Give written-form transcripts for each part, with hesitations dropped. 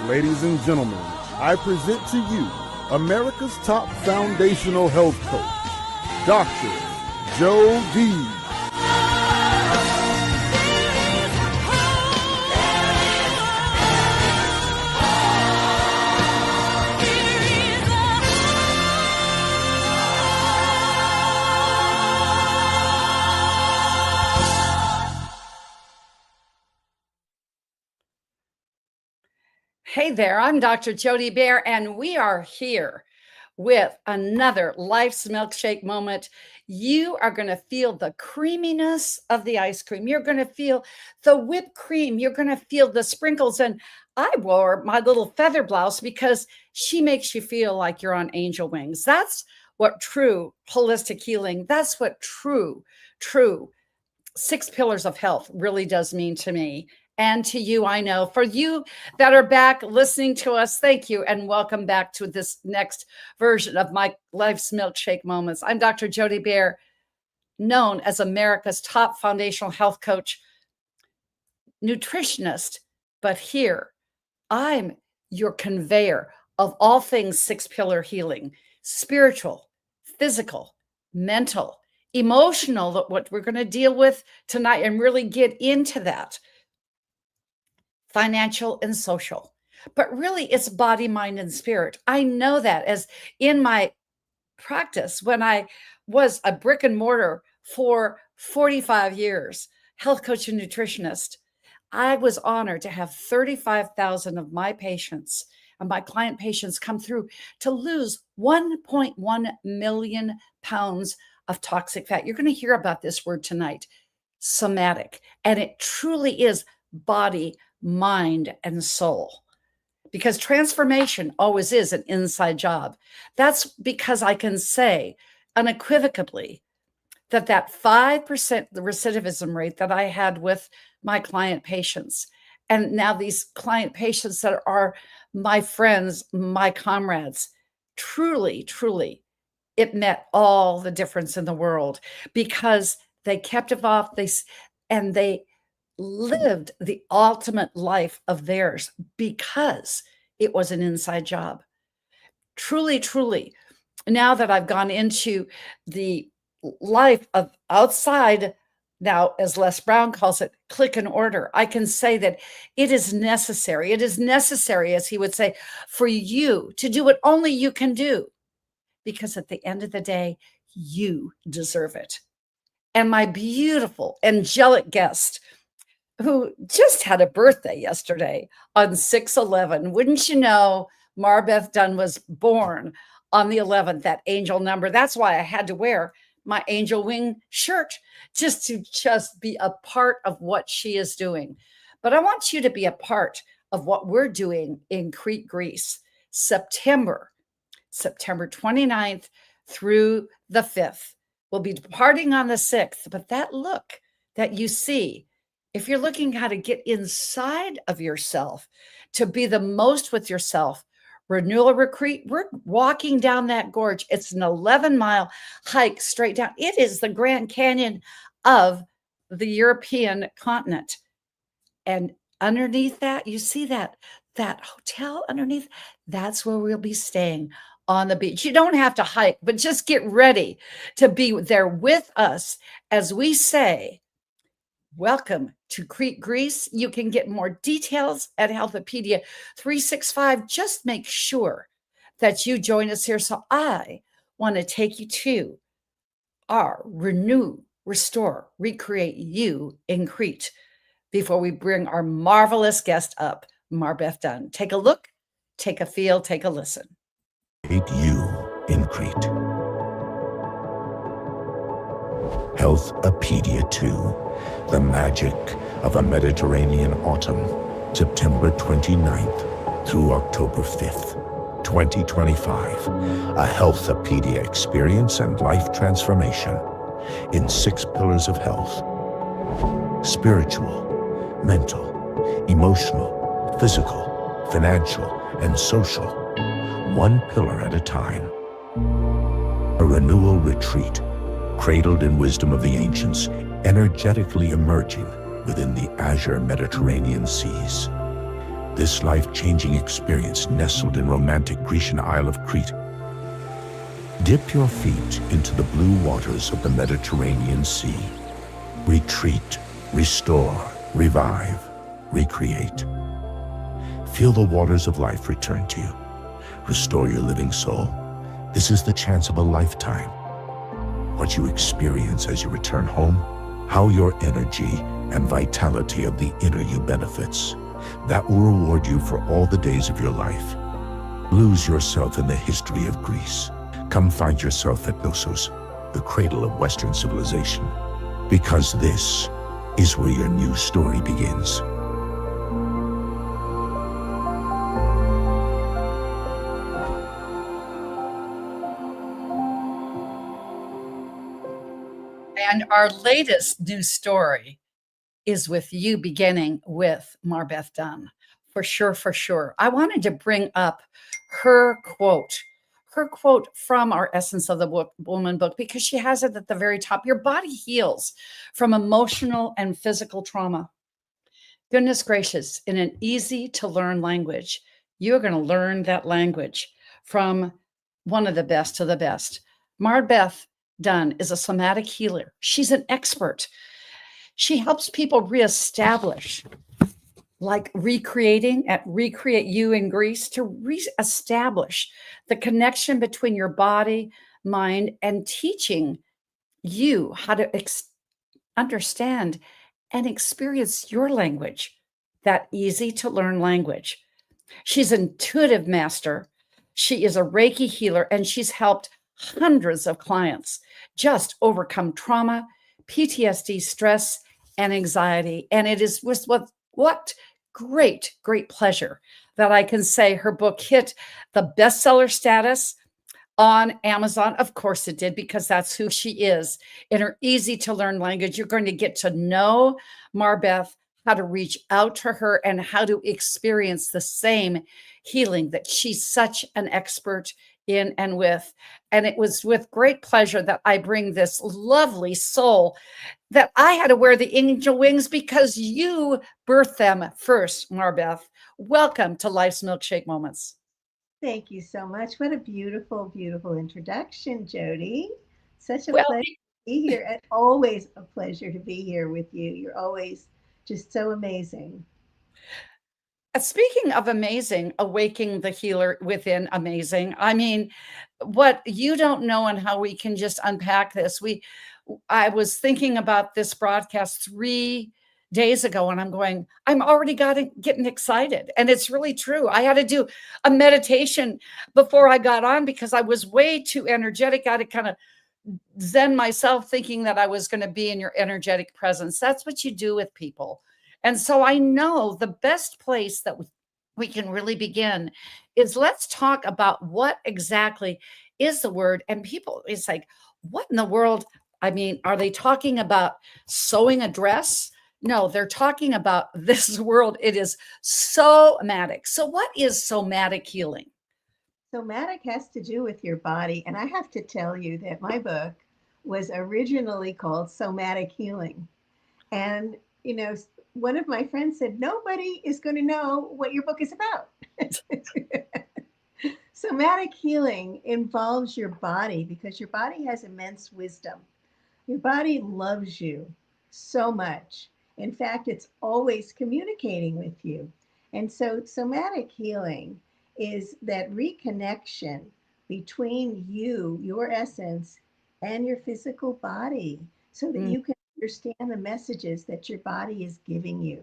Ladies and gentlemen, I present to you America's top foundational health coach, Dr. Joe D. Hey there, I'm Dr. Jody Bear, and we are here with another Life's Milkshake moment. You are going to feel the creaminess of the ice cream. You're going to feel the whipped cream. You're going to feel the sprinkles. And I wore my little feather blouse because she makes you feel like you're on angel wings. That's what true holistic healing, that's what true 6 pillars of health really does mean to me. And to you, I know. For you that are back listening to us, thank you and welcome back to this next version of my Life's Milkshake moments. I'm Dr. Jody Bear, known as America's top foundational health coach, nutritionist, but here I'm your conveyor of all things 6-pillar healing: spiritual, physical, mental, emotional, what we're going to deal with tonight and really get into that. Financial and social, but really it's body, mind, and spirit. I know that as in my practice, when I was a brick and mortar for 45 years, health coach and nutritionist, I was honored to have 35,000 of my patients and my client patients come through to lose 1.1 million pounds of toxic fat. You're going to hear about this word tonight, somatic, and it truly is body, mind, and soul, because transformation always is an inside job. That's because I can say unequivocally that 5% the recidivism rate that I had with my client patients, and now these client patients that are my friends, my comrades, truly it met all the difference in the world, because they kept it off, they lived the ultimate life of theirs because it was an inside job. Truly, now that I've gone into the life of outside, now, as Les Brown calls it, click and order, I can say that it is necessary. It is necessary, as he would say, for you to do what only you can do, because at the end of the day, you deserve it. And my beautiful, angelic guest, who just had a birthday yesterday on 6/11. Wouldn't you know, MarBeth Dunn was born on the 11th, that angel number. That's why I had to wear my angel wing shirt, just to be a part of what she is doing. But I want you to be a part of what we're doing in Crete, Greece, September 29th through the 5th. We'll be departing on the 6th, but that look that you see, if you're looking how to get inside of yourself to be the most with yourself, Renewal Retreat, we're walking down that gorge. It's an 11-mile hike straight down. It is the Grand Canyon of the European continent. And underneath that, you see that hotel underneath? That's where we'll be staying, on the beach. You don't have to hike, but just get ready to be there with us as we say, welcome to Crete, Greece. You can get more details at Healthopedia 365. Just make sure that you join us here. So I want to take you to our Renew, Restore, Recreate You in Crete before we bring our marvelous guest up, MarBeth Dunn. Take a look, take a feel, take a listen. You in Crete. Healthopedia 2, the magic of a Mediterranean autumn, September 29th through October 5th, 2025. A Healthopedia experience and life transformation in 6 pillars of health: spiritual, mental, emotional, physical, financial, and social, 1 pillar at a time. A renewal retreat, cradled in wisdom of the ancients, energetically emerging within the azure Mediterranean seas. this life-changing experience nestled in romantic Grecian Isle of Crete. Dip your feet into the blue waters of the Mediterranean Sea. Retreat, restore, revive, recreate. Feel the waters of life return to you. Restore your living soul. This is the chance of a lifetime. What you experience as you return home, how your energy and vitality of the inner you benefits. That will reward you for all the days of your life. Lose yourself in the history of Greece. Come find yourself at Knossos, the cradle of Western civilization. Because this is where your new story begins. And our latest new story is with you, beginning with MarBeth Dunn. For sure, for sure. I wanted to bring up her quote from our Essence of the Woman book, because she has it at the very top. Your body heals from emotional and physical trauma. Goodness gracious, in an easy to learn language, you're going to learn that language from one of the best of the best. MarBeth Dunn is a somatic healer. She's an expert. She helps people reestablish, like Recreate You in Greece, to reestablish the connection between your body, mind, and teaching you how to understand and experience your language, that easy to learn language. She's an intuitive master. She is a Reiki healer, and she's helped hundreds of clients just overcome trauma, PTSD, stress, and anxiety. And it is with what great pleasure that I can say her book hit the bestseller status on Amazon. Of course it did, because that's who she is. In her easy to learn language, you're going to get to know MarBeth, how to reach out to her, and how to experience the same healing that she's such an expert in and with. And it was with great pleasure that I bring this lovely soul that I had to wear the angel wings, because you birthed them first, MarBeth. Welcome to Life's Milkshake Moments. Thank you so much. What a beautiful, beautiful introduction, Jody. Such a pleasure to be here. And always a pleasure to be here with you. You're always just so amazing. Speaking of amazing, Awakening the Healer Within, amazing. I mean, what you don't know and how we can just unpack this. I was thinking about this broadcast 3 days ago, and I'm already getting excited. And it's really true. I had to do a meditation before I got on, because I was way too energetic. I had to kind of zen myself, thinking that I was going to be in your energetic presence. That's what you do with people. And so I know the best place that we can really begin is, let's talk about what exactly is the word. And people, it's like, what in the world? I mean, are they talking about sewing a dress? No, they're talking about this world. It is somatic. So what is somatic healing? Somatic has to do with your body. And I have to tell you that my book was originally called Somatic Healing. And, one of my friends said, nobody is going to know what your book is about. Somatic healing involves your body, because your body has immense wisdom. Your body loves you so much. In fact, it's always communicating with you. And so somatic healing is that reconnection between you, your essence, and your physical body, so that you can understand the messages that your body is giving you.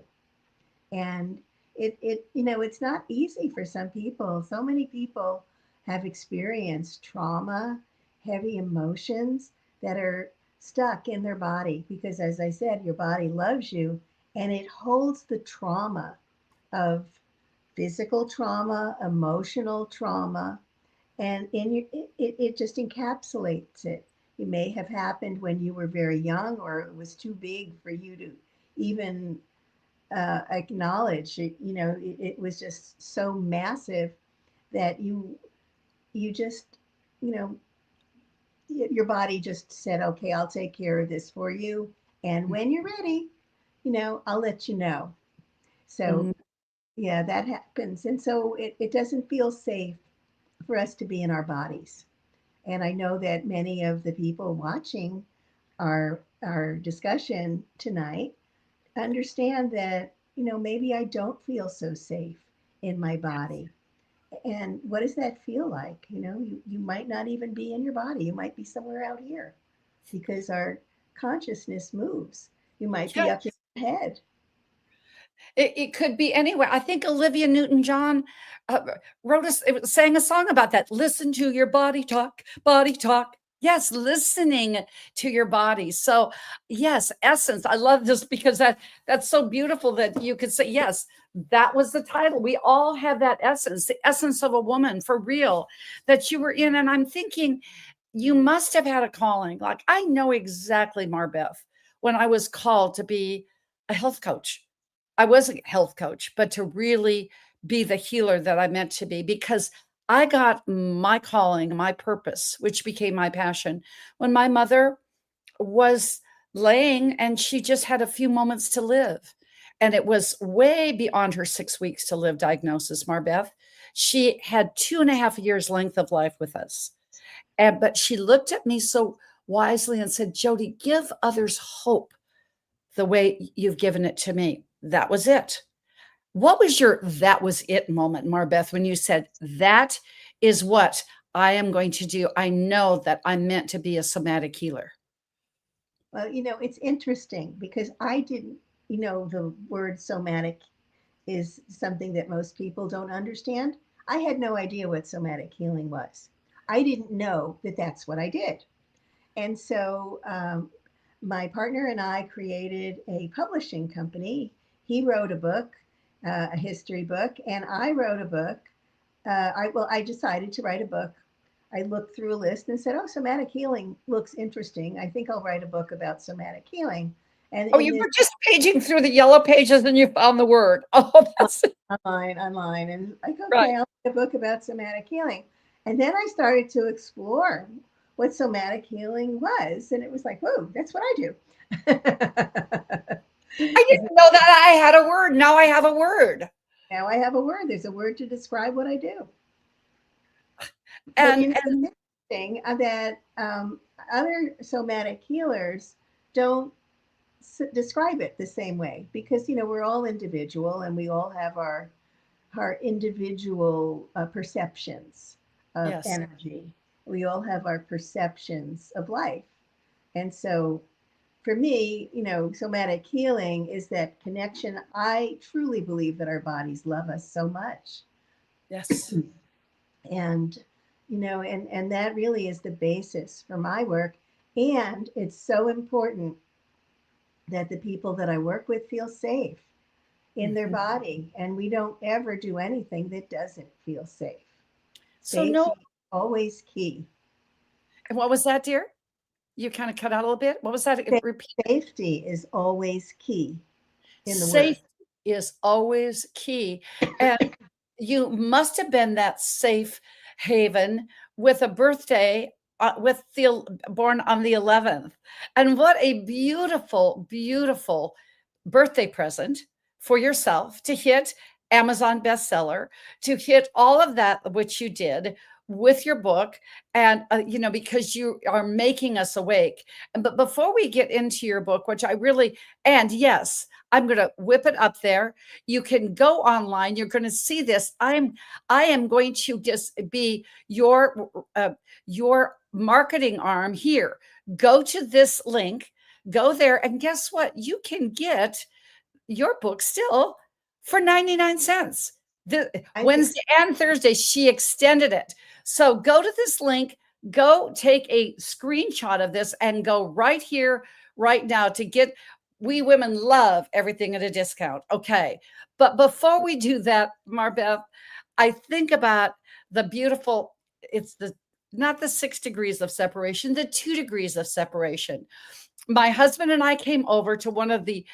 And it's not easy for some people. So many people have experienced trauma, heavy emotions that are stuck in their body, because, as I said, your body loves you, and it holds the trauma of physical trauma, emotional trauma, and it just encapsulates it. It may have happened when you were very young, or it was too big for you to even acknowledge. It was just so massive that you just, your body just said, okay, I'll take care of this for you. And when you're ready, I'll let you know. So Yeah, that happens. And so it doesn't feel safe for us to be in our bodies. And I know that many of the people watching our discussion tonight understand that, maybe I don't feel so safe in my body. And what does that feel like? You might not even be in your body. You might be somewhere out here because our consciousness moves. You might be up in your head. It could be anywhere. I think Olivia Newton-John sang a song about that. Listen to your body talk, body talk. Yes, listening to your body. So yes, essence. I love this because that's so beautiful that you could say, yes, that was the title. We all have that essence, the essence of a woman for real that you were in. And I'm thinking you must have had a calling. Like I know exactly, MarBeth, when I was called to be a health coach. I wasn't a health coach, but to really be the healer that I meant to be, because I got my calling, my purpose, which became my passion when my mother was laying and she just had a few moments to live. And it was way beyond her 6 weeks to live diagnosis, MarBeth. She had 2.5 years length of life with us. But she looked at me so wisely and said, Jody, give others hope the way you've given it to me. That was it. What was your that was it moment, MarBeth, when you said, that is what I am going to do? I know that I'm meant to be a somatic healer. Well, it's interesting because I didn't, the word somatic is something that most people don't understand. I had no idea what somatic healing was. I didn't know that that's what I did. And so my partner and I created a publishing company. He wrote a book, a history book, and I wrote a book. I decided to write a book. I looked through a list and said, "Oh, somatic healing looks interesting. I think I'll write a book about somatic healing." And you were just paging through the yellow pages and you found the word. Oh, that's online, and like, okay, right. I'll write a book about somatic healing. And then I started to explore what somatic healing was, and it was like, whoa, that's what I do. I didn't know that I had a word. Now I have a word. Now I have a word. There's a word to describe what I do. And it's interesting that other somatic healers don't describe it the same way because we're all individual and we all have our individual perceptions of energy. We all have our perceptions of life, and so for me, somatic healing is that connection. I truly believe that our bodies love us so much. Yes. And and that really is the basis for my work. And it's so important that the people that I work with feel safe in their body, and we don't ever do anything that doesn't feel safe. Safety is always key. And what was that, dear? You kind of cut out a little bit. What was that? Repeat. Safety is always key in the Safety work. is always key. And you must have been that safe haven with a birthday born on the 11th. And what a beautiful, beautiful birthday present for yourself to hit Amazon bestseller, to hit all of that, which you did with your book. And, because you are making us awake. But before we get into your book, which and yes, I'm going to whip it up there. You can go online. You're going to see this. I am going to just be your marketing arm here. Go to this link, go there. And guess what? You can get your book still for 99 cents. Wednesday and Thursday, she extended it. So go to this link, go take a screenshot of this and go right here, right now to get, we women love everything at a discount. Okay. But before we do that, MarBeth, I think about the beautiful, not the 6 degrees of separation, the 2 degrees of separation. My husband and I came over to one of the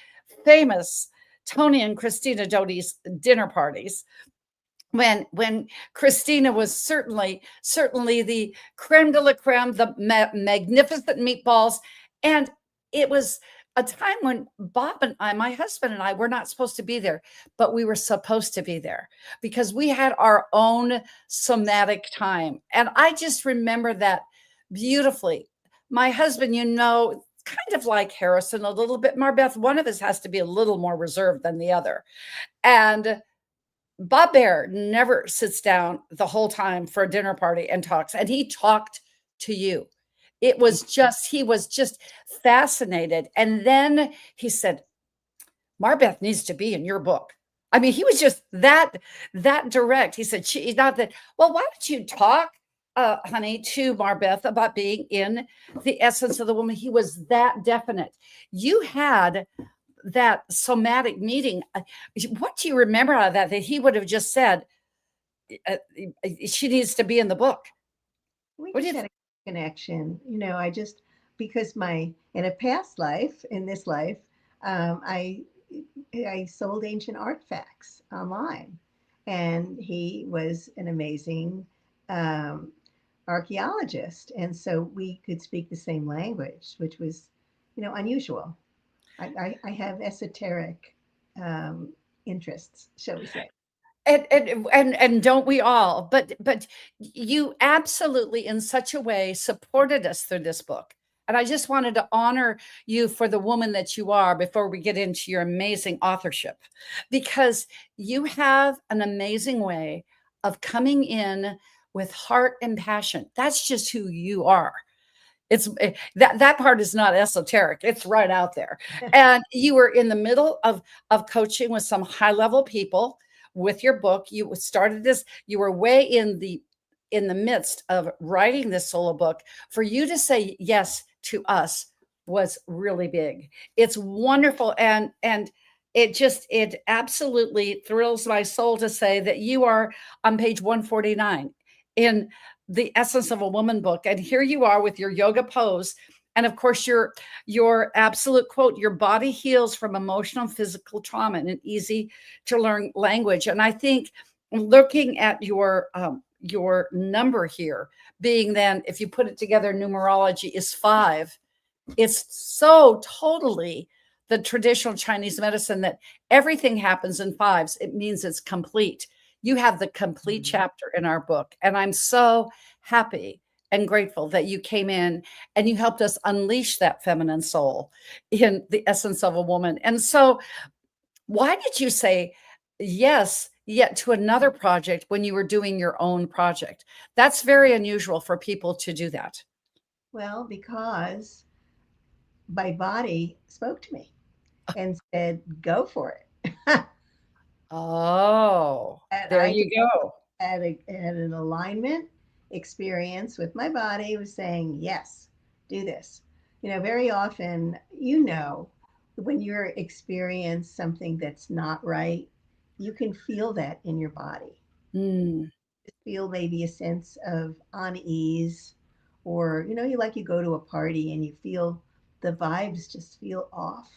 famous Tony and Christina Doty's dinner parties when Christina was certainly the creme de la creme, the magnificent meatballs. And it was a time when Bob and I, my husband and I, were not supposed to be there, but we were supposed to be there because we had our own somatic time. And I just remember that beautifully. My husband, kind of like Harrison a little bit, MarBeth, one of us has to be a little more reserved than the other. And Bob Bear never sits down the whole time for a dinner party and talks. And he talked to you. He was just fascinated. And then he said, MarBeth needs to be in your book. I mean, he was just that direct. He said, she's not that. Well, why don't you talk, honey, to MarBeth about being in the essence of the woman? He was that definite. You had that somatic meeting. What do you remember out of that he would have just said, she needs to be in the book? We just had a connection, because in a past life, in this life, I sold ancient artifacts online, and he was an amazing archaeologist, and so we could speak the same language, which was, unusual. I have esoteric interests, shall we say. And don't we all? But you absolutely, in such a way, supported us through this book. And I just wanted to honor you for the woman that you are before we get into your amazing authorship, because you have an amazing way of coming in with heart and passion. That's just who you are. It's that part is not esoteric. It's right out there. And you were in the middle of coaching with some high level people with your book. You started this, you were way in the midst of writing this solo book. For you to say yes to us was really big. It's wonderful. And it absolutely thrills my soul to say that you are on page 149 in the Essence of a Woman book. And here you are with your yoga pose. And of course, your absolute quote, your body heals from emotional and physical trauma in an easy to learn language. And I think looking at your number here being, then if you put it together, numerology is 5. It's so totally the traditional Chinese medicine that everything happens in 5s. It means it's complete. You have the complete chapter in our book. And I'm so happy and grateful that you came in and you helped us unleash that feminine soul in the essence of a woman. And so why did you say yes yet to another project when you were doing your own project? That's very unusual for people to do that. Well, because my body spoke to me and said, go for it. Oh, there you go. Had an alignment experience with my body, was saying, yes, do this. Very often, when you're experience something that's not right, you can feel that in your body. Feel maybe a sense of unease, or, you go to a party and you feel the vibes just feel off.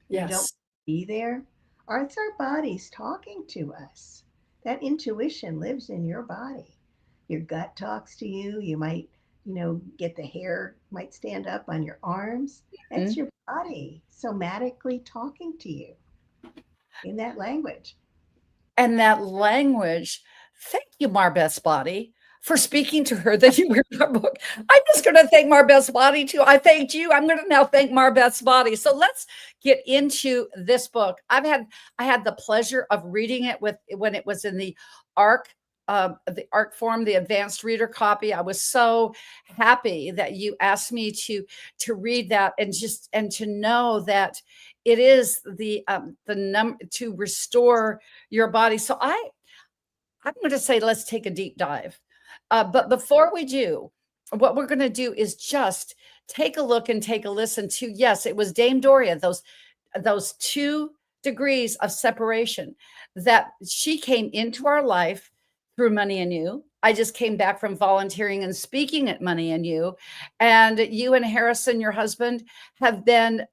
Yes. You don't be there. It's our bodies talking to us. That intuition lives in your body. Your gut talks to you. You might, get the hair might stand up on your arms. That's your body somatically talking to you in that language. And that language, thank you, MarBeth's body, for speaking to her that you were in our book. I'm just going to thank MarBeth's body too. I thanked you. I'm going to now thank MarBeth's body. So let's get into this book. I had the pleasure of reading it when it was in the ARC form, the advanced reader copy. I was so happy that you asked me to read that and to know that it is the number to restore your body. So I'm going to say, let's take a deep dive. But before we do, what we're going to do is just take a look and take a listen to, yes, it was Dame Doria, those 2 degrees of separation that she came into our life through Money and You. I just came back from volunteering and speaking at Money and You. And you and Harrison, your husband, have been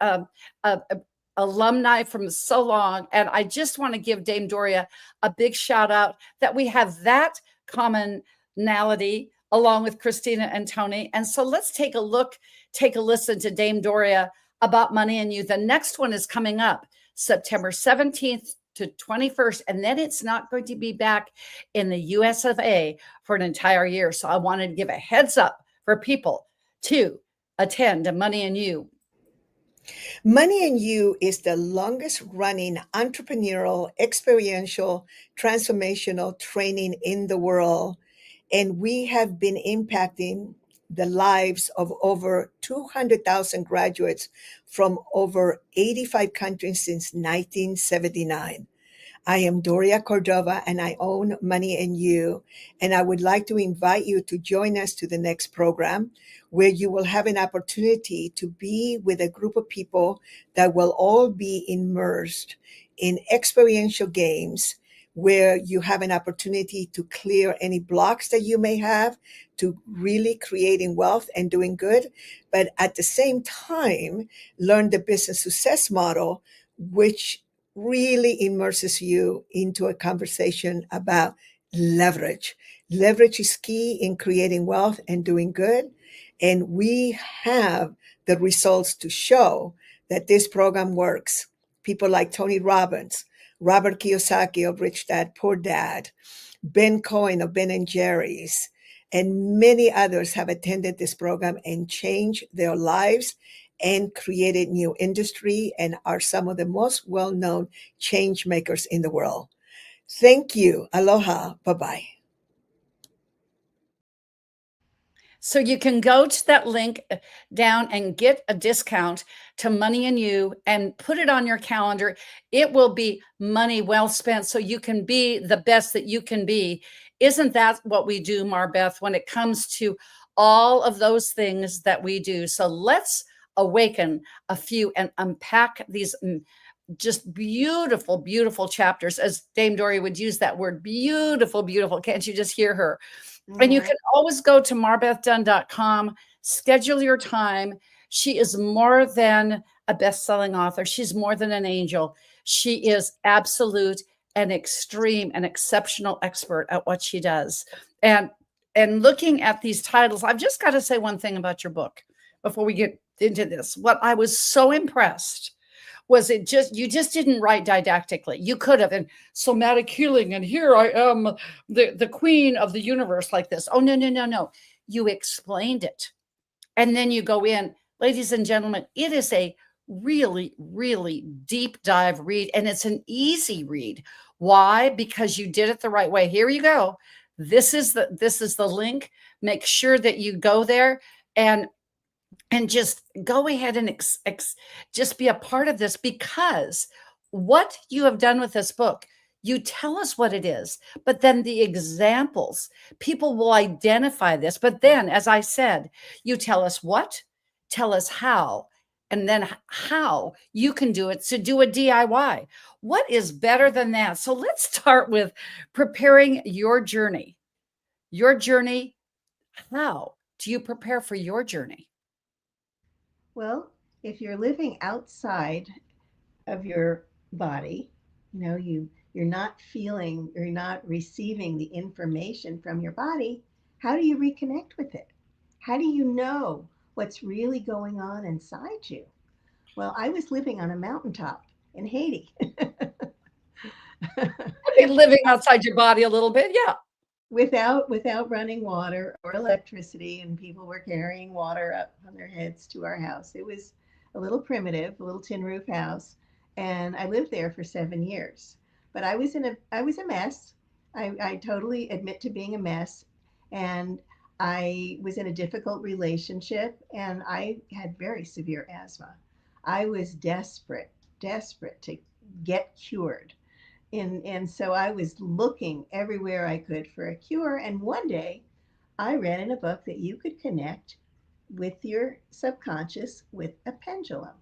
alumni from so long. And I just want to give Dame Doria a big shout out that we have that commonality along with Christina and Tony. And so let's take a listen to Dame Doria about money and you. The next one is coming up September 17th to 21st. And then it's not going to be back in the US of A for an entire year. So I wanted to give a heads up for people to attend a Money and You. Money and You is the longest running entrepreneurial, experiential, transformational training in the world. And we have been impacting the lives of over 200,000 graduates from over 85 countries since 1979. I am Doria Cordova and I own Money and You. And I would like to invite you to join us to the next program where you will have an opportunity to be with a group of people that will all be immersed in experiential games where you have an opportunity to clear any blocks that you may have to really creating wealth and doing good. But at the same time, learn the business success model, which really immerses you into a conversation about leverage. Leverage is key in creating wealth and doing good. And we have the results to show that this program works. People like Tony Robbins, Robert Kiyosaki of Rich Dad, Poor Dad, Ben Cohen of Ben and Jerry's, and many others have attended this program and changed their lives and created new industry and are some of the most well-known change makers in the world. Thank you. Aloha. Bye-bye. So you can go to that link down and get a discount to Money and You and put it on your calendar. It will be money well spent so you can be the best that you can be. Isn't that what we do, MarBeth, when it comes to all of those things that we do? So let's awaken a few and unpack these just beautiful, beautiful chapters. As Dame Dory would use that word, beautiful, beautiful. Can't you just hear her? And you can always go to MarBethDunn.com, schedule your time. She is more than a best-selling author. She's more than an angel. She is absolute and extreme and exceptional expert at what she does. And looking at these titles, I've just got to say one thing about your book before we get into this. What I was so impressed was you just didn't write didactically. You could have, and somatic healing, and here I am, the queen of the universe like this. Oh, no. You explained it. And then you go in. Ladies and gentlemen, it is a really, really deep dive read, and it's an easy read. Why? Because you did it the right way. Here you go. This is the link. Make sure that you go there and just go ahead and just be a part of this, because what you have done with this book, you tell us what it is, but then the examples, people will identify this. But then, as I said, you tell us what, tell us how, and then how you can do it. So do a DIY. What is better than that? So let's start with preparing your journey. Your journey, how do you prepare for your journey? Well, if you're living outside of your body, you're not feeling, you're not receiving the information from your body, how do you reconnect with it? How do you know what's really going on inside you? Well, I was living on a mountaintop in Haiti. Living outside your body a little bit, yeah. Without running water or electricity, and people were carrying water up on their heads to our house. It was a little primitive, a little tin roof house, and I lived there for 7 years. But I was a mess. I totally admit to being a mess, and I was in a difficult relationship, and I had very severe asthma. I was desperate to get cured. And so I was looking everywhere I could for a cure. And one day I read in a book that you could connect with your subconscious with a pendulum.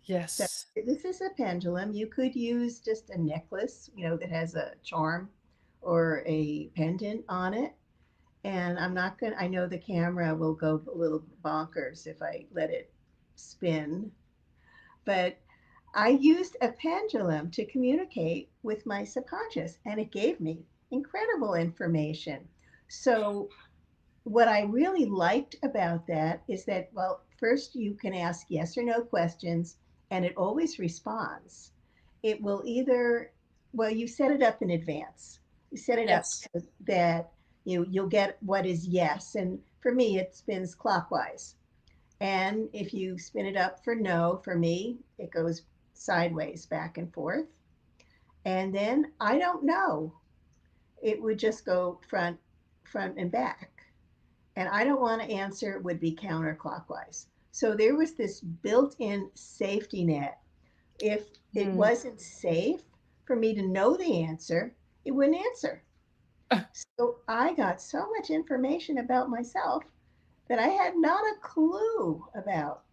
Yes. So this is a pendulum. You could use just a necklace, that has a charm or a pendant on it. And I know the camera will go a little bonkers if I let it spin, but I used a pendulum to communicate with my subconscious, and it gave me incredible information. So what I really liked about that is that, well, first you can ask yes or no questions, and it always responds. It will either, well, you set it up in advance. You set it up Yes. so that you'll get what is yes. And for me, it spins clockwise. And if you spin it up for no, for me, it goes sideways, back and forth. And then I don't know. It would just go front and back. And I don't want to answer would be counterclockwise. So there was this built-in safety net. If it Mm. wasn't safe for me to know the answer, it wouldn't answer. So I got so much information about myself that I had not a clue about.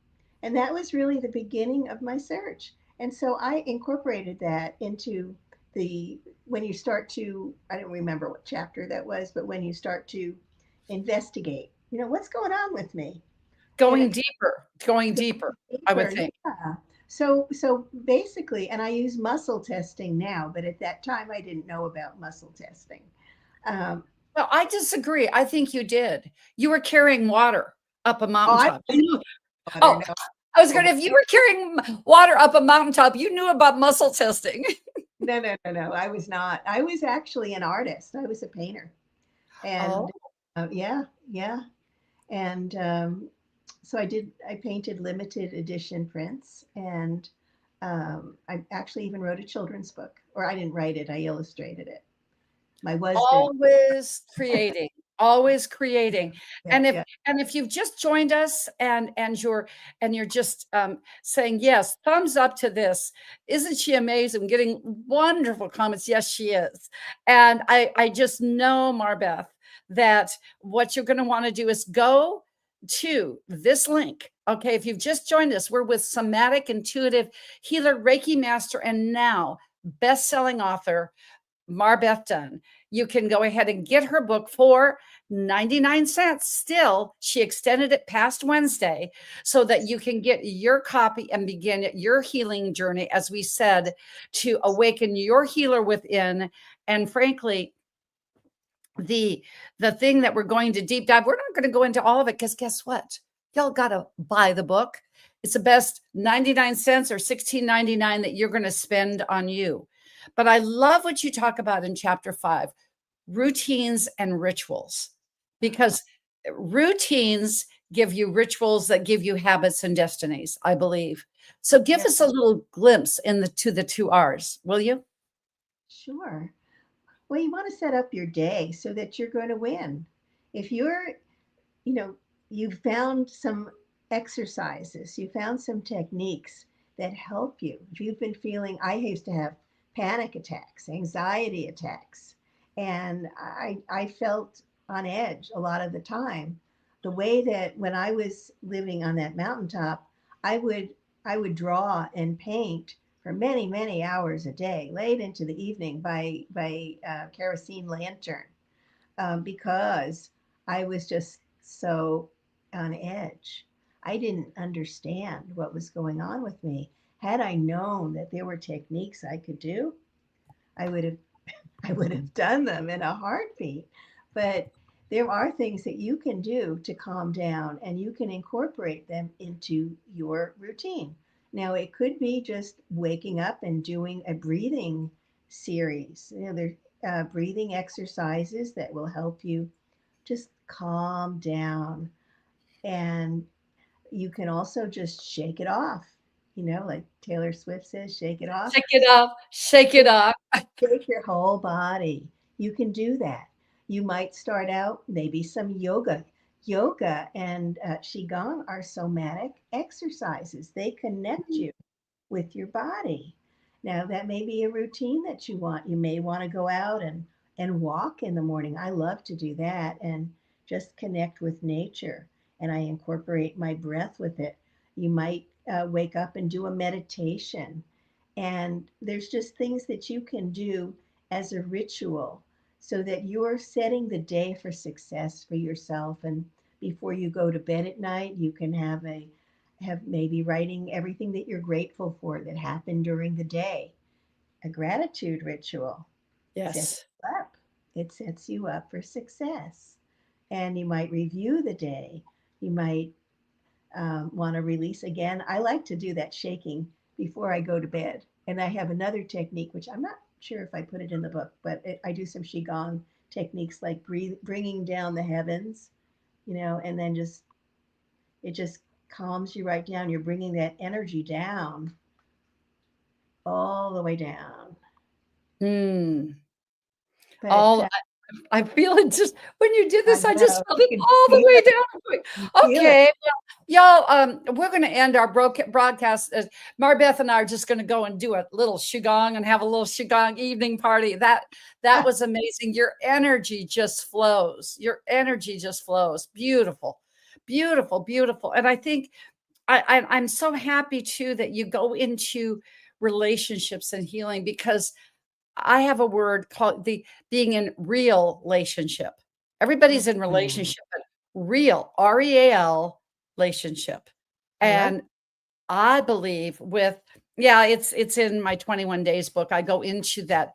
And that was really the beginning of my search. And so I incorporated that into the, when you start to, I don't remember what chapter that was, but when you start to investigate, what's going on with me? And Going deeper, I would deeper, think. yeah. So basically, and I use muscle testing now, but at that time I didn't know about muscle testing. Um, Well, I disagree. I think you did. You were carrying water up a oh, I mountaintop. water, Oh, no. I was going to, if you were carrying water up a mountaintop, you knew about muscle testing. No. I was not. I was actually an artist. I was a painter. Oh, And yeah. And so I painted limited edition prints. And I actually even wrote a children's book, or I didn't write it, I illustrated it. My husband, always creating. yeah, And yeah. if you've just joined us and you're just saying yes, thumbs up to this. Isn't she amazing? Getting wonderful comments. Yes, she is. And I just know, MarBeth, that what you're going to want to do is go to this link. Okay, if you've just joined us, we're with Somatic Intuitive Healer, Reiki Master, and now best-selling author MarBeth Dunn. You can go ahead and get her book for 99 cents. Still, she extended it past Wednesday so that you can get your copy and begin your healing journey, as we said, to awaken your healer within. And frankly, the thing that we're going to deep dive, we're not going to go into all of it because guess what? Y'all got to buy the book. It's the best 99 cents or $16.99 that you're going to spend on you. But I love what you talk about in chapter 5, routines and rituals, because routines give you rituals that give you habits and destinies, I believe. So give Yeah, us a little glimpse to the 2 R's, will you? sure. Well, you want to set up your day so that you're going to win. If you know, you found some exercises, you found some techniques that help you. If you've been feeling, I used to have panic attacks, anxiety attacks, and I felt on edge a lot of the time. The way that when I was living on that mountaintop, I would I would draw and paint for many hours a day, late into the evening by kerosene lantern, because I was just so on edge. I didn't understand what was going on with me. Had I known that there were techniques I could do, I would have I would have done them in a heartbeat. But there are things that you can do to calm down and you can incorporate them into your routine. Now, it could be just waking up and doing a breathing series. There are breathing exercises that will help you just calm down. And you can also just shake it off. Like Taylor Swift says, shake it off. Shake it up, shake it up. Shake your whole body. You can do that. You might start out maybe some yoga. Yoga and Qigong are somatic exercises. They connect you with your body. Now, that may be a routine that you want. You may want to go out and walk in the morning. I love to do that and just connect with nature. And I incorporate my breath with it. You might wake up and do a meditation. And there's just things that you can do as a ritual so that you're setting the day for success for yourself. And before you go to bed at night, you can have maybe writing everything that you're grateful for that happened during the day. A gratitude ritual sets Yes. you up. It sets you up for success. And you might review the day. You might want to release again, I like to do that shaking before I go to bed. And I have another technique, which I'm not sure if I put it in the book, but I do some Qigong techniques like bringing down the heavens, and then it just calms you right down. You're bringing that energy down, all the way down. Mm. But All I feel it just when you did this, I just know, felt you it can all the feel way it. down. Feel it. Okay, well, y'all, we're going to end our broadcast. MarBeth and I are just going to go and do a little Qigong and have a little Qigong evening party. That was amazing. Your energy just flows. Your energy just flows. Beautiful, beautiful, beautiful. And I think I'm so happy too that you go into relationships and healing, because I have a word called the being in real relationship. Everybody's in relationship, but real, REAL relationship. And I believe it's in my 21 days book. I go into that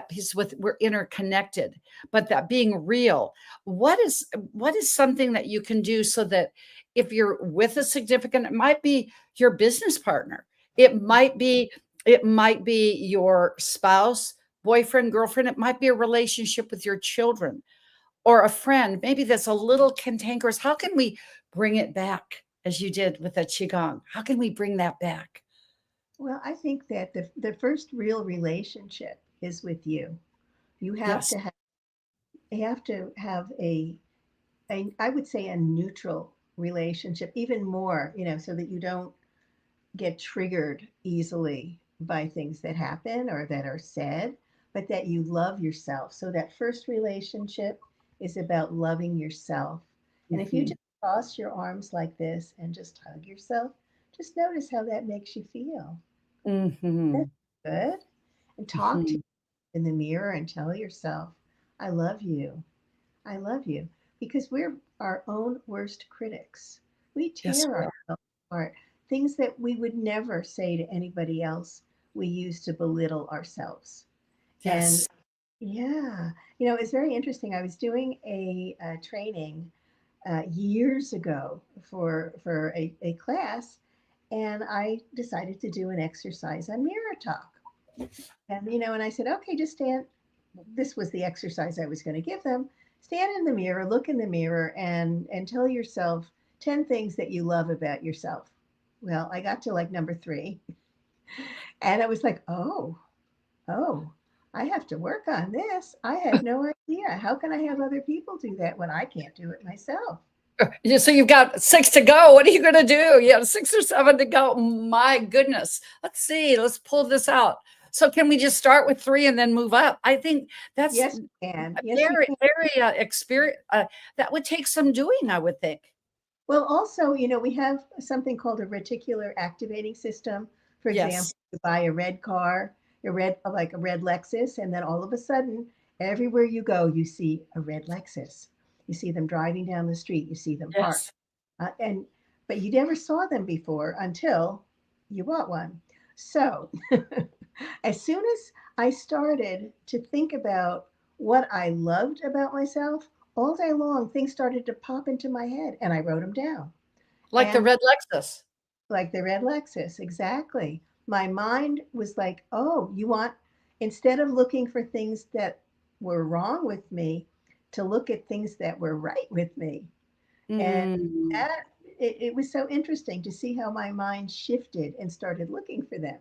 piece with we're interconnected, but that being real, what is something that you can do so that if you're with a significant, it might be your business partner, it might be your spouse, boyfriend, girlfriend, it might be a relationship with your children or a friend, maybe that's a little cantankerous. How can we bring it back as you did with the Qigong? How can we bring that back? Well, I think that the first real relationship is with you. You have Yes. to have a I would say a neutral relationship, even more, so that you don't get triggered easily by things that happen or that are said, but that you love yourself. So that first relationship is about loving yourself. And if you Mhm. just cross your arms like this and just hug yourself, just notice how that makes you feel. That's Mhm. good. And talk to Mhm. you in the mirror and tell yourself, I love you. I love you. Because we're our own worst critics. We Yes, tear we are. ourselves apart. Things that we would never say to anybody else, we use to belittle ourselves. And Yes. yeah, it's very interesting. I was doing a training years ago for a class, and I decided to do an exercise on mirror talk. And I said, okay, just stand. This was the exercise I was going to give them. Stand in the mirror, look in the mirror, and tell yourself 10 things that you love about yourself. Well, I got to like number 3, and I was like, oh, I have to work on this. I had no idea. How can I have other people do that when I can't do it myself? Yeah, so you've got 6 to go. What are you going to do? You have 6 or 7 to go. My goodness. Let's see. Let's pull this out. So can we just start with 3 and then move up? I think that's Yes, you can. Yes, you very, can. very experience. That would take some doing, I would think. Well, also, we have something called a reticular activating system. For example, Yes. you buy a red car, like a red Lexus, and then all of a sudden, everywhere you go, you see a red Lexus. You see them driving down the street. You see them parked, Yes. but you never saw them before until you bought one. So, as soon as I started to think about what I loved about myself, all day long, things started to pop into my head, and I wrote them down. Like the And red Lexus. like the red Lexus, exactly. My mind was like, oh, instead of looking for things that were wrong with me, to look at things that were right with me. And Mm. that, it was so interesting to see how my mind shifted and started looking for them.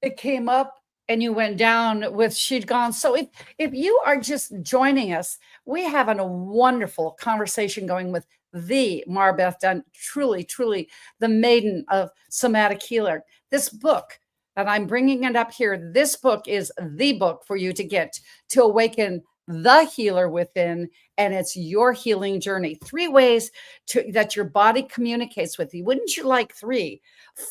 It came up and you went down with she'd gone. So if you are just joining us, we have a wonderful conversation going with the MarBeth Dunn, truly, truly the maiden of somatic healer. This book, and I'm bringing it up here, this book is the book for you to get to awaken the healer within, and it's your healing journey. 3 ways that your body communicates with you. Wouldn't you like 3?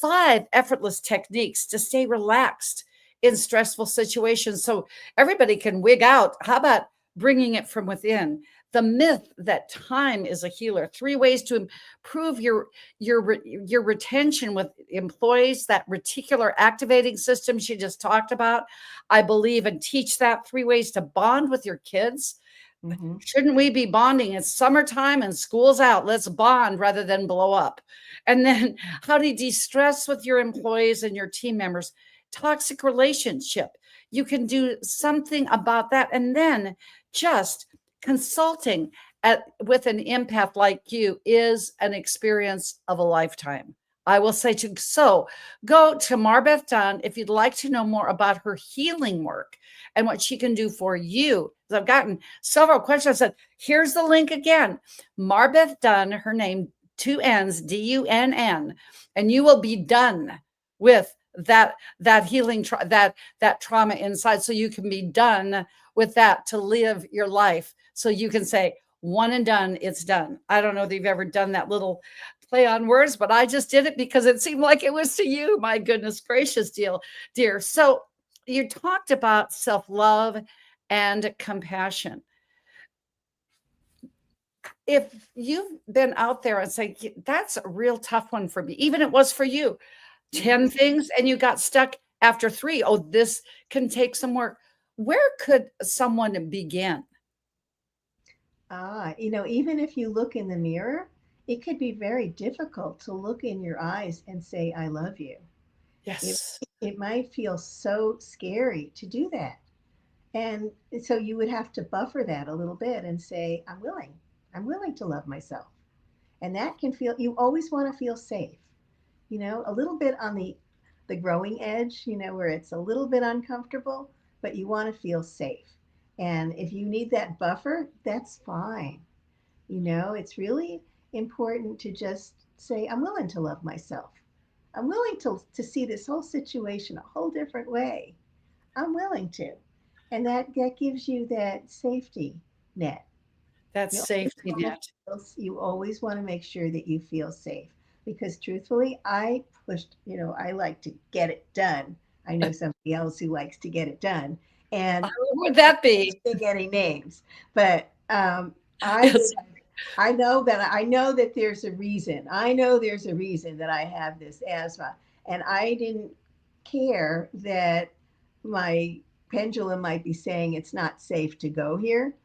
5 effortless techniques to stay relaxed in stressful situations so everybody can wig out. How about bringing it from within? The myth that time is a healer. 3 ways to improve your retention with employees. That reticular activating system she just talked about. I believe and teach that. 3 ways to bond with your kids. Mhm. Shouldn't we be bonding? It's summertime and school's out. Let's bond rather than blow up. And then how do you de-stress with your employees and your team members? Toxic relationship. You can do something about that. And then just consulting with an empath like you is an experience of a lifetime. I will say so go to MarBeth Dunn if you'd like to know more about her healing work and what she can do for you. I've gotten several questions. I said, here's the link again. MarBeth Dunn, her name, 2 N's, DUNN, and you will be done with that healing, that trauma inside, so you can be done with that to live your life. So you can say, one and done, it's done. I don't know if you've ever done that little play on words, but I just did it because it seemed like it was to you. My goodness gracious, dear. So you talked about self-love and compassion. If you've been out there and say, that's a real tough one for me, even it was for you, 10 things and you got stuck after 3. Oh, this can take some work. Where could someone begin? Even if you look in the mirror, it could be very difficult to look in your eyes and say, I love you. Yes. It might feel so scary to do that. And so you would have to buffer that a little bit and say, I'm willing to love myself. And that can feel, you always want to feel safe, a little bit on the growing edge, where it's a little bit uncomfortable, but you want to feel safe. And if you need that buffer, that's fine. It's really important to just say, I'm willing to love myself. I'm willing to see this whole situation a whole different way. I'm willing to. And that gives you that safety net. That's safety net. You always want to make sure that you feel safe, because truthfully, I like to get it done. I know somebody else who likes to get it done. And who would that be? Any names, but I know that there's a reason. I know there's a reason that I have this asthma, and I didn't care that my pendulum might be saying it's not safe to go here.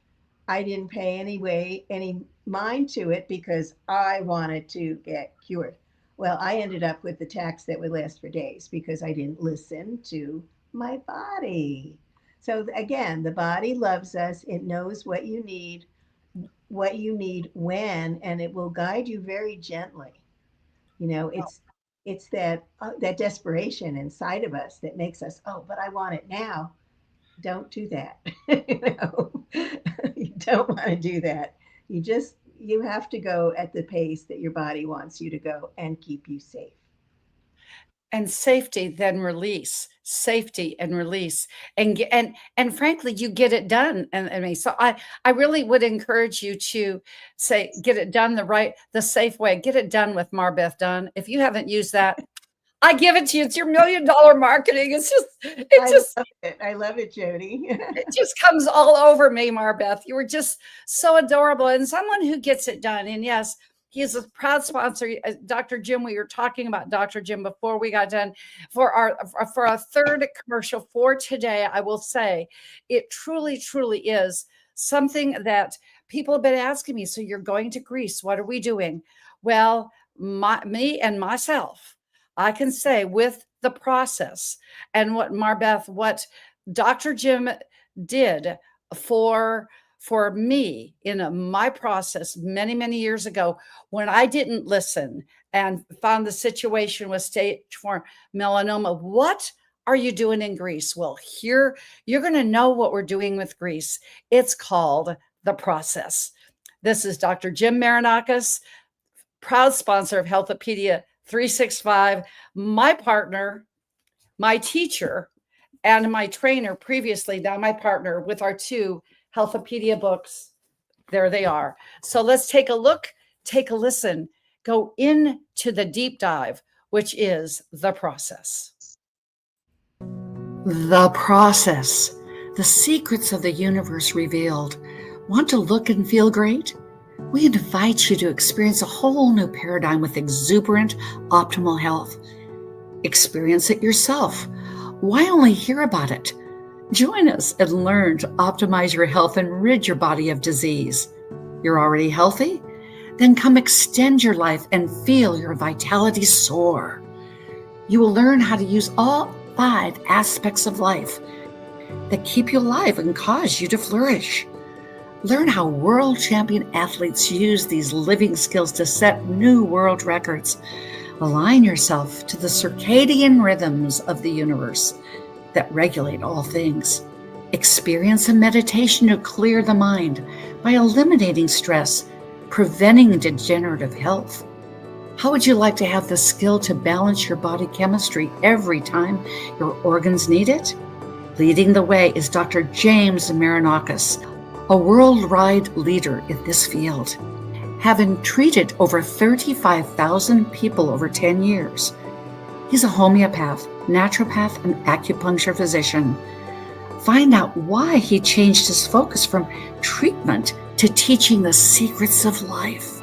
I didn't pay any mind to it because I wanted to get cured. Well, I ended up with attacks that would last for days because I didn't listen to my body. So again, the body loves us. It knows what you need when, and it will guide you very gently. It's that desperation inside of us that makes us, oh, but I want it now. Don't do that. You don't want to do that. You have to go at the pace that your body wants you to go and keep you safe. And safety, then release. Safety and release, and frankly, you get it done. And so I really would encourage you to say, get it done the safe way. Get it done with MarBeth Dunn. If you haven't used that, I give it to you. It's your $1 million marketing. I love it, Jody. It just comes all over me, MarBeth. You were just so adorable and someone who gets it done. And yes, he is a proud sponsor. Dr. Jim, we were talking about Dr. Jim before we got done. For our third commercial for today, I will say it truly, truly is something that people have been asking me. So you're going to Greece. What are we doing? Well, me and myself, I can say with the process and what Dr. Jim did for me in my process many, many years ago, when I didn't listen and found the situation with stage 4 melanoma. What are you doing in Greece? Well, here you're going to know what we're doing with Greece. It's called The Process. This is Dr. Jim Marinakis, proud sponsor of Healthopedia 365, my partner, my teacher, and my trainer previously, now my partner with our 2 Healthopedia books. There they are. So let's take a look, take a listen, go into the deep dive, which is The Process. The Process, the secrets of the universe revealed. Want to look and feel great? We invite you to experience a whole new paradigm with exuberant, optimal health. Experience it yourself. Why only hear about it? Join us and learn to optimize your health and rid your body of disease. You're already healthy? Then come extend your life and feel your vitality soar. You will learn how to use all 5 aspects of life that keep you alive and cause you to flourish. Learn how world champion athletes use these living skills to set new world records. Align yourself to the circadian rhythms of the universe that regulate all things. Experience a meditation to clear the mind by eliminating stress, preventing degenerative health. How would you like to have the skill to balance your body chemistry every time your organs need it? Leading the way is Dr. James Marinakis, a worldwide leader in this field. Having treated over 35,000 people over 10 years, he's a homeopath, naturopath, and acupuncture physician. Find out why he changed his focus from treatment to teaching the secrets of life,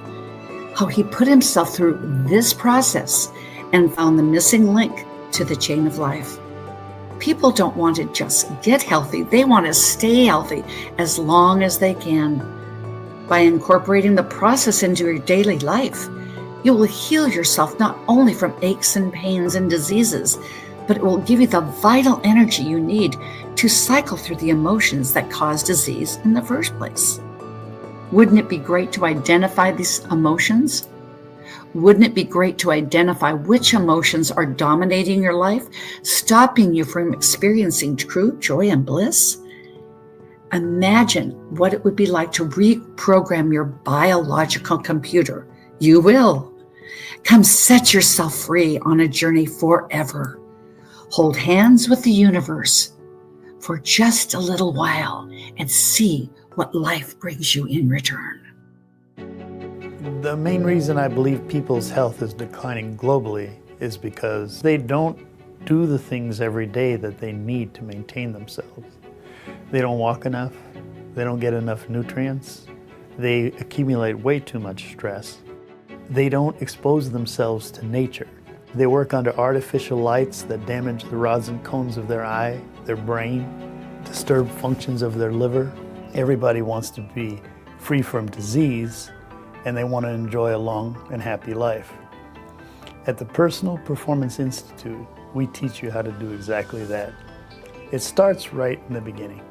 how he put himself through this process and found the missing link to the chain of life. People don't want to just get healthy, they want to stay healthy as long as they can. By incorporating the process into your daily life, you will heal yourself not only from aches and pains and diseases, but it will give you the vital energy you need to cycle through the emotions that cause disease in the first place. Wouldn't it be great to identify these emotions? Wouldn't it be great to identify which emotions are dominating your life, stopping you from experiencing true joy and bliss? Imagine what it would be like to reprogram your biological computer. You will. Come set yourself free on a journey forever. Hold hands with the universe for just a little while and see what life brings you in return. The main reason I believe people's health is declining globally is because they don't do the things every day that they need to maintain themselves. They don't walk enough, they don't get enough nutrients, they accumulate way too much stress. They don't expose themselves to nature. They work under artificial lights that damage the rods and cones of their eye, their brain, disturb functions of their liver. Everybody wants to be free from disease, and they want to enjoy a long and happy life. At the Personal Performance Institute, we teach you how to do exactly that. It starts right in the beginning.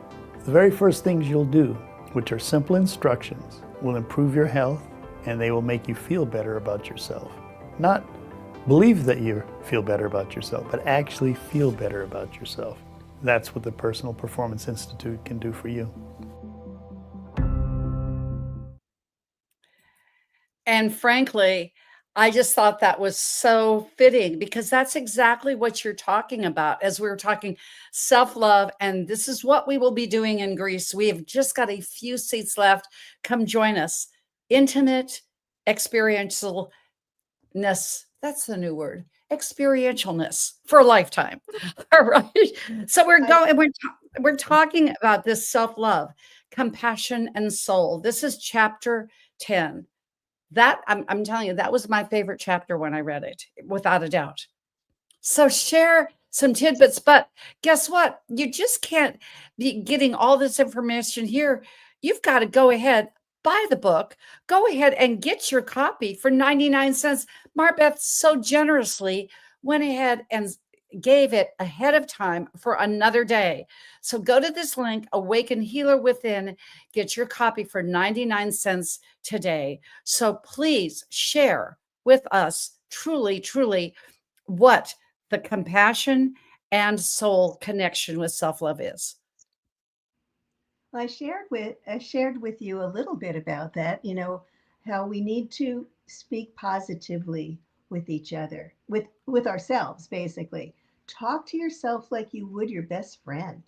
The very first things you'll do, which are simple instructions, will improve your health, and they will make you feel better about yourself. Not believe that you feel better about yourself, but actually feel better about yourself. That's what the Personal Performance Institute can do for you. And frankly, I just thought that was so fitting because that's exactly what you're talking about as we were talking self-love. And this is what we will be doing in Greece. We have just got a few seats left. Come join us. Intimate experientialness. That's the new word. Experientialness for a lifetime. All right. So we're talking about this self-love, compassion, and soul. This is chapter 10. That I'm telling you, that was my favorite chapter when I read it, without a doubt. So share some tidbits, but guess what? You just can't be getting all this information here. You've got to go ahead, buy the book, go ahead and get your copy for 99 cents. MarBeth so generously went ahead and gave it ahead of time for another day. So go to this link, Awaken Healer Within, get your copy for 99 cents today. So please share with us truly, truly what the compassion and soul connection with self-love is. Well, I shared with you a little bit about that, how we need to speak positively with each other, with ourselves, basically. Talk to yourself like you would your best friend.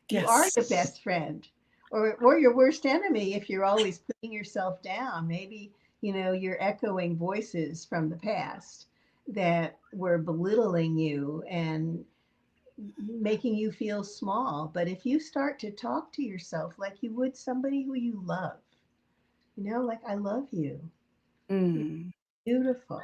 You are Yes. your best friend, or your worst enemy if you're always putting yourself down. Maybe, you're echoing voices from the past that were belittling you and making you feel small. But if you start to talk to yourself like you would somebody who you love, like, I love you, Mm. beautiful,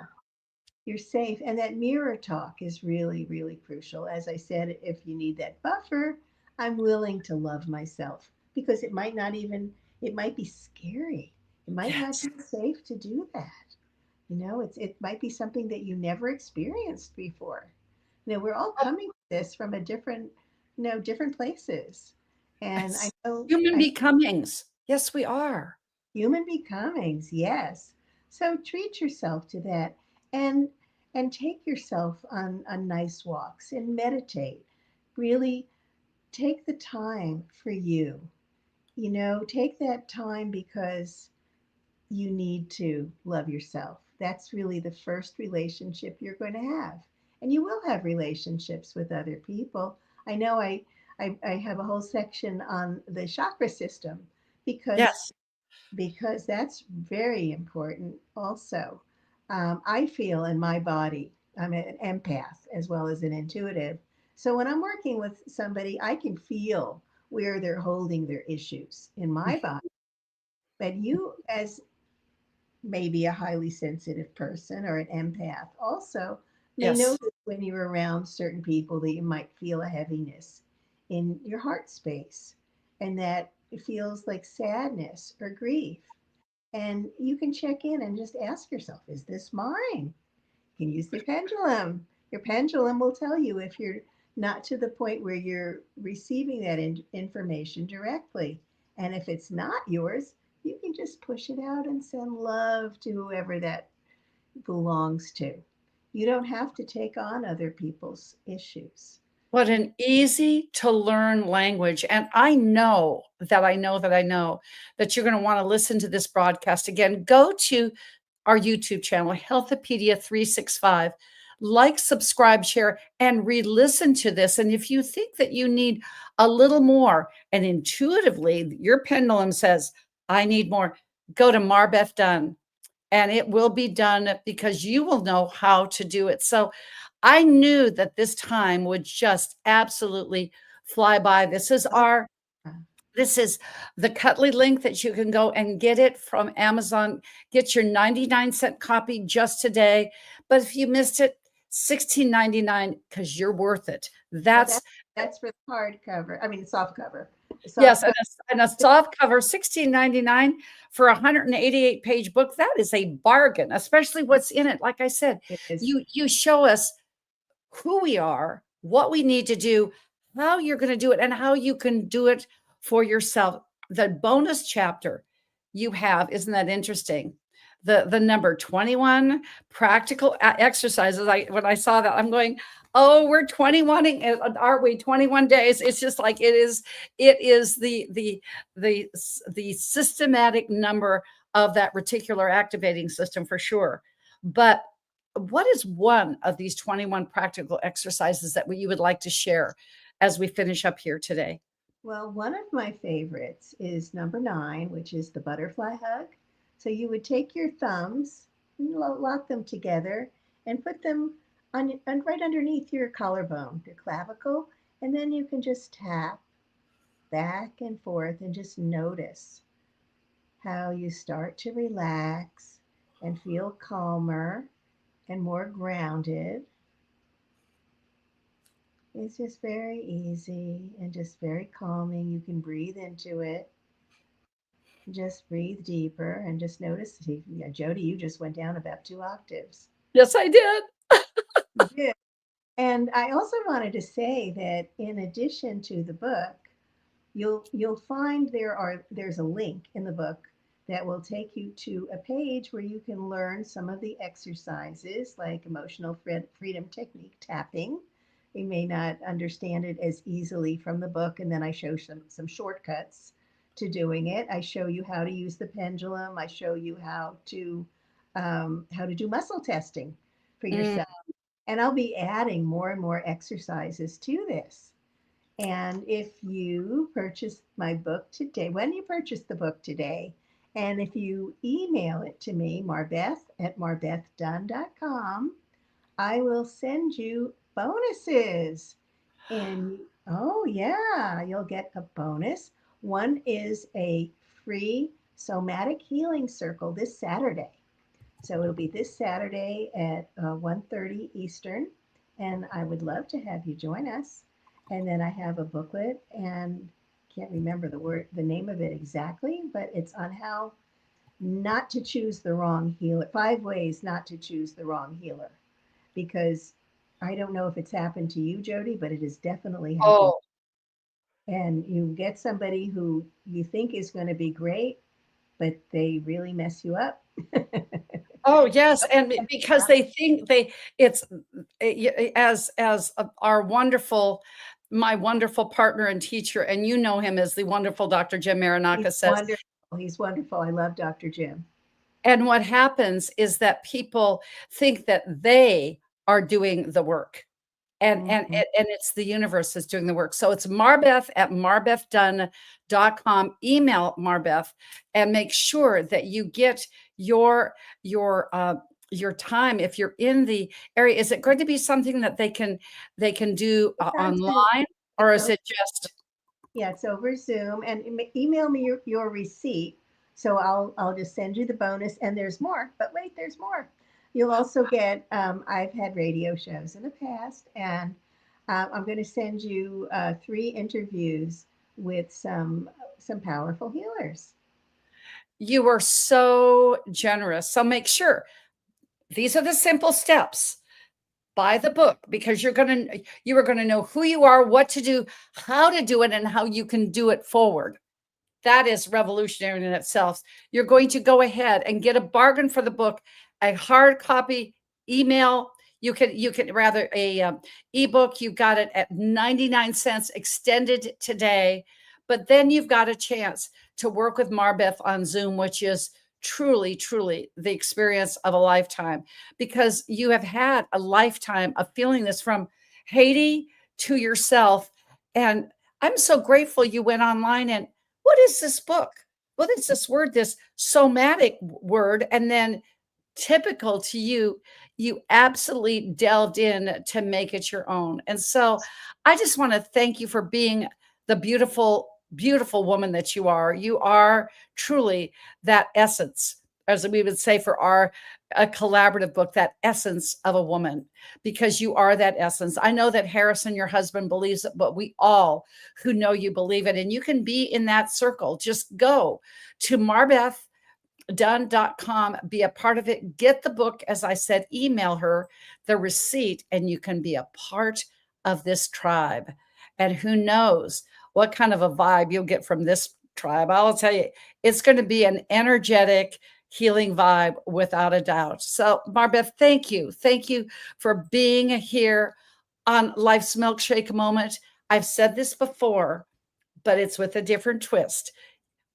you're safe. And that mirror talk is really, really crucial. As I said, if you need that buffer, I'm willing to love myself, because it might not even, it might be scary. It might not Yes. be safe to do that. It might be something that you never experienced before. We're all coming to this from a different, different places. And I It's know human I becomings. Yes, we are. human becomings, yes. So treat yourself to that, and take yourself on nice walks and meditate. Really take the time for you. Take that time, because you need to love yourself. That's really the first relationship you're going to have. And you will have relationships with other people. I know I have a whole section on the chakra system, because Yes. that's very important also. I feel in my body, I'm an empath as well as an intuitive. So when I'm working with somebody, I can feel where they're holding their issues in my body. But you, as maybe a highly sensitive person or an empath, also may Yes. notice when you're around certain people that you might feel a heaviness in your heart space, and that it feels like sadness or grief. And you can check in and just ask yourself, is this mine? You can use the pendulum. Your pendulum will tell you if you're not to the point where you're receiving that information directly. And if it's not yours, you can just push it out and send love to whoever that belongs to. You don't have to take on other people's issues. What an easy to learn language. And I know that you're going to want to listen to this broadcast again. Go to our YouTube channel, Healthopedia 365. Like, subscribe, share, and re listen to this. And if you think that you need a little more, and intuitively your pendulum says, I need more, go to MarBeth Dunn, and it will be done because you will know how to do it. So I knew that this time would just absolutely fly by. This is the Cutley link that you can go and get it from Amazon. Get your 99-cent copy just today. But if you missed it, $16.99, because you're worth it. Well, That's that's for the hardcover. I mean, the soft cover. The yes, soft cover and a soft cover, $16.99 for a 188-page book. That is a bargain, especially what's in it. Like I said, is. you show us who we are, what we need to do, how you're going to do it, and how you can do it for yourself. The bonus chapter you have, isn't that interesting? The number 21 practical exercises. When I saw that, I'm going, oh, we're 21, aren't we? 21 days. It's just like it is the systematic number of that reticular activating system for sure. But what is one of these 21 practical exercises that you would like to share as we finish up here today? Well, one of my favorites is number 9, which is the butterfly hug. So you would take your thumbs and lock them together and put them on right underneath your collarbone, your clavicle, and then you can just tap back and forth and just notice how you start to relax and feel calmer and more grounded. It's just very easy and just very calming. You can breathe into it. Just breathe deeper and just notice. Yeah, Jody, you just went down about 2 octaves. Yes, I did. You did. And I also wanted to say that in addition to the book, you'll find there's a link in the book that will take you to a page where you can learn some of the exercises like emotional freedom technique tapping. You may not understand it as easily from the book, and then I show some shortcuts to doing it. I show you how to use the pendulum. I show you how to do muscle testing for Mm, yourself, and I'll be adding more and more exercises to this. And if you purchase my book today, when you purchase the book today, and if you email it to me, Marbeth at marbethdunn.com, I will send you bonuses. And oh, yeah, you'll get a bonus. One is a free somatic healing circle this Saturday. So it'll be this Saturday at 1:30 Eastern. And I would love to have you join us. And then I have a booklet, and can't remember the name of it exactly, but it's on how not to choose the wrong healer. 5 ways not to choose the wrong healer. Because I don't know if it's happened to you, Jody, but it has definitely happened. Oh, And you get somebody who you think is going to be great, but they really mess you up. oh yes, and because they think it's as our wonderful, my wonderful partner and teacher, and you know him as the wonderful Dr. Jim Maranaka He's says. wonderful. He's wonderful. I love Dr. Jim. And what happens is that people think that they are doing the work. And it's the universe that's doing the work. So it's MarBeth at MarBethDunn.com. Email MarBeth and make sure that you get your time. If you're in the area, is it going to be something that they can do online, or is it just? Yeah, it's over Zoom, and email me your receipt. So I'll just send you the bonus, and there's more. But wait, there's more. You'll also get, I've had radio shows in the past, and I'm going to send you 3 interviews with some powerful healers. You are so generous. So make sure these are the simple steps. Buy the book, because you are going to know who you are, what to do, how to do it, and how you can do it forward. That is revolutionary in itself. You're going to go ahead and get a bargain for the book, a hard copy, email. You can rather a ebook. You got it at 99 cents extended today, but then you've got a chance to work with MarBeth on Zoom, which is truly, truly the experience of a lifetime, because you have had a lifetime of feeling this from Haiti to yourself. And I'm so grateful you went online and, what is this book? What is this word, this somatic word? And then typical to you, you absolutely delved in to make it your own. And so I just want to thank you for being the beautiful, beautiful woman that you are. You are truly that essence, as we would say for a collaborative book, that essence of a woman, because you are that essence. I know that Harrison, your husband, believes it, but we all who know you believe it. And you can be in that circle. Just go to MarBethDunn.com, be a part of it, get the book. As I said, email her the receipt, and you can be a part of this tribe. And who knows what kind of a vibe you'll get from this tribe. I'll tell you, it's going to be an energetic, healing vibe without a doubt. So MarBeth, thank you. Thank you for being here on Life's Milkshake Moment. I've said this before, but it's with a different twist.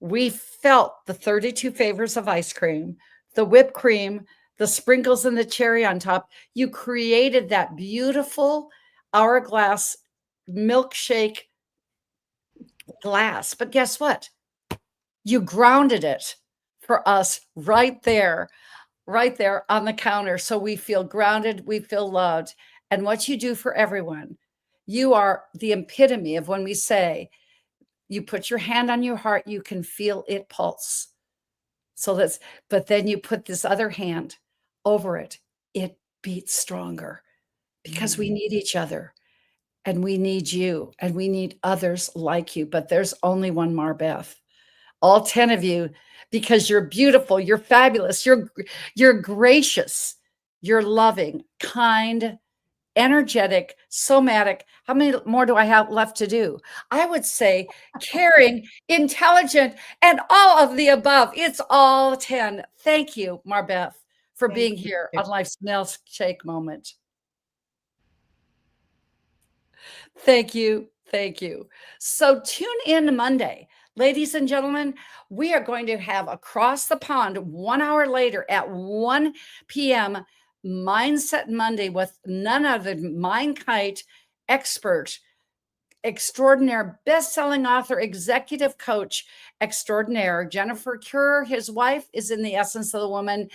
We felt the 32 flavors of ice cream, the whipped cream, the sprinkles and the cherry on top. You created that beautiful hourglass milkshake glass. But guess what? You grounded it for us right there on the counter. So we feel grounded, we feel loved. And what you do for everyone, you are the epitome of when we say, you put your hand on your heart, you can feel it pulse. But then you put this other hand over it, it beats stronger, because we need each other, and we need you, and we need others like you. But there's only one MarBeth. All 10 of you, because you're beautiful, you're fabulous, you're gracious, you're loving, kind, energetic, somatic. How many more do I have left to do? I would say caring, intelligent, and all of the above. It's all 10. Thank you, MarBeth, for being here on Life's Milkshake Moment. Thank you. Thank you. So tune in Monday. Ladies and gentlemen, we are going to have across the pond 1 hour later at 1 p.m. Mindset Monday with none other than Mind Kite expert, extraordinaire, best-selling author, executive coach extraordinaire, Jennifer Kerr. His wife is in the essence of the woman.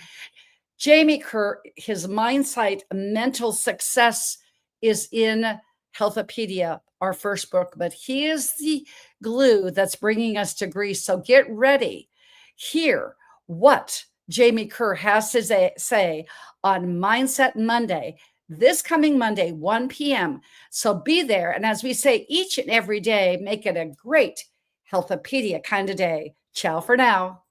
Jamie Kerr, his Mindsight mental success is in Healthopedia, our first book, but he is the glue that's bringing us to Greece. So get ready. Hear what Jamie Kerr has to say on Mindset Monday this coming Monday, 1 p.m. So be there. And as we say each and every day, make it a great Healthopedia kind of day. Ciao for now.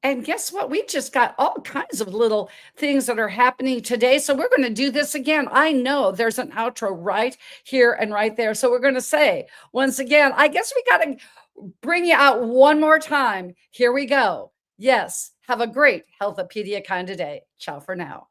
And guess what? We just got all kinds of little things that are happening today. So we're going to do this again. I know there's an outro right here and right there. So we're going to say once again, I guess we got to bring you out one more time. Here we go. Yes. Have a great Healthopedia kind of day. Ciao for now.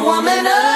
Woman up.